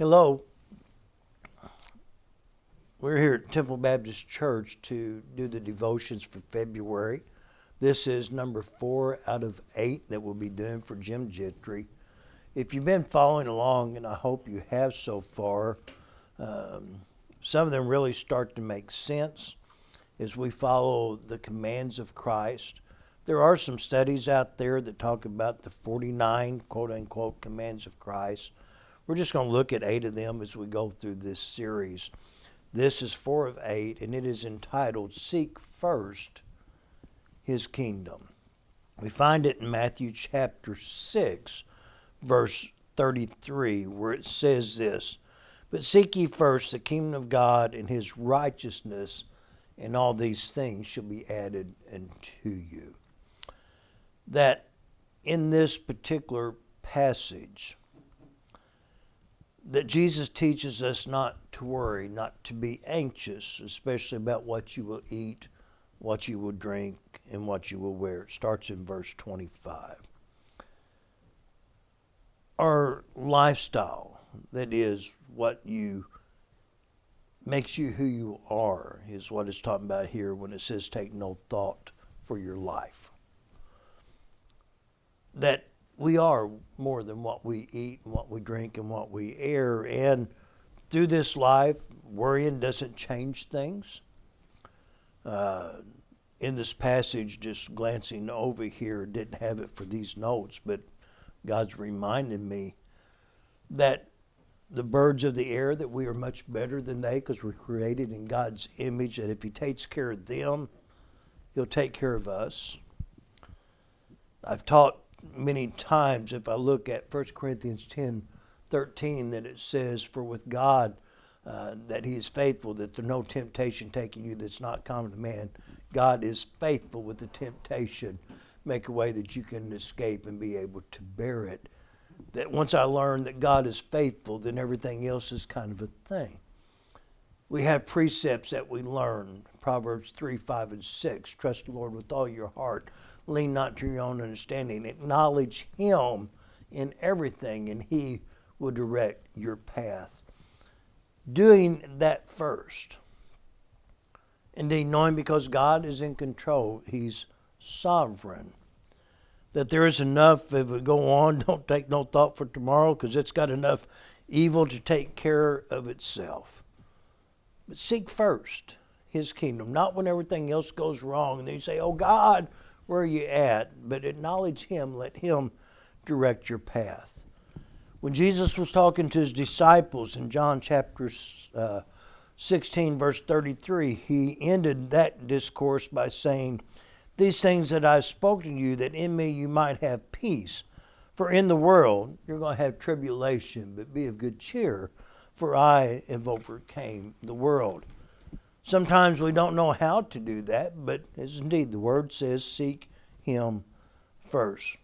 Hello. We're here at Temple Baptist Church to do the devotions for February. This is number 4 out of 8 that we'll be doing for Jim Gentry. If you've been following along, and I hope you have so far, some of them really start to make sense as we follow the commands of Christ. There are some studies out there that talk about the 49 quote-unquote commands of Christ. We're just going to look at 8 of them as we go through this series. This is 4 of 8, and it is entitled, Seek First His Kingdom. We find it in Matthew chapter 6, verse 33, where it says this, But seek ye first the kingdom of God and his righteousness, and all these things shall be added unto you. That in this particular passage, that Jesus teaches us not to worry, not to be anxious, especially about what you will eat, what you will drink, and what you will wear. It starts in verse 25. Our lifestyle, that is what makes you who you are, is what it's talking about here when it says take no thought for your life. That we are more than what we eat and what we drink and what we air. And through this life, worrying doesn't change things. In this passage, just glancing over here, didn't have it for these notes, but God's reminded me that the birds of the air, that we are much better than they because we're created in God's image, that if he takes care of them, he'll take care of us. I've taught many times, if I look at 1 Corinthians 10:13, that it says, For with God, that he is faithful, that there's no temptation taking you that's not common to man. God is faithful with the temptation, make a way that you can escape and be able to bear it. That once I learned that God is faithful, then everything else is kind of a thing. We have precepts that we learn, Proverbs 3, 5, and 6. Trust the Lord with all your heart. Lean not to your own understanding. Acknowledge him in everything, and he will direct your path. Doing that first. Indeed, knowing because God is in control, he's sovereign. That there is enough, if we go on, don't take no thought for tomorrow, because it's got enough evil to take care of itself. But seek first his kingdom, not when everything else goes wrong, and then you say, oh God, where are you at? But acknowledge him, let him direct your path. When Jesus was talking to his disciples in John chapter 16, verse 33, he ended that discourse by saying, These things that I've spoken to you, that in me you might have peace. For in the world you're going to have tribulation, but be of good cheer, for I have overcame the world. Sometimes we don't know how to do that, but as indeed the word says, seek him first.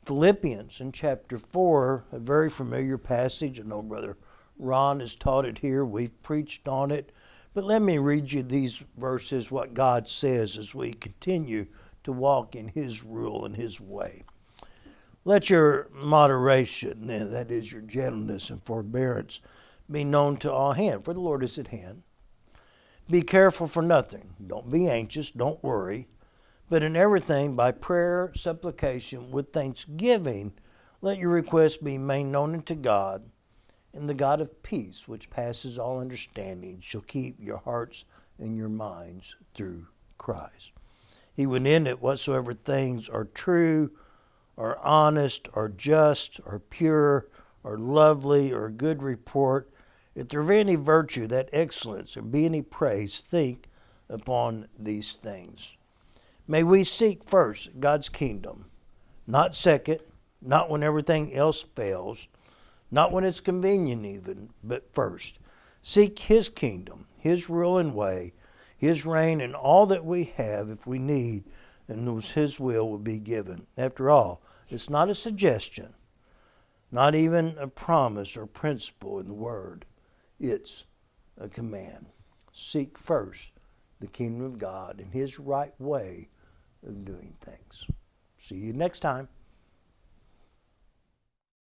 Philippians in chapter 4, a very familiar passage. I know Brother Ron has taught it here. We've preached on it. But let me read you these verses, what God says as we continue to walk in his rule and his way. Let your moderation, that is your gentleness and forbearance, be known to all hands, for the Lord is at hand. Be careful for nothing. Don't be anxious. Don't worry. But in everything, by prayer, supplication, with thanksgiving, let your requests be made known unto God. And the God of peace, which passes all understanding, shall keep your hearts and your minds through Christ. He would end it, whatsoever things are true, are honest, are just, are pure, are lovely, or good report, if there be any virtue, that excellence, or be any praise, think upon these things. May we seek first God's kingdom, not second, not when everything else fails, not when it's convenient even, but first. Seek his kingdom, his rule and way, his reign, and all that we have if we need, and his will be given. After all, it's not a suggestion, not even a promise or principle in the word. It's a command. Seek first the kingdom of God and his right way of doing things. See you next time.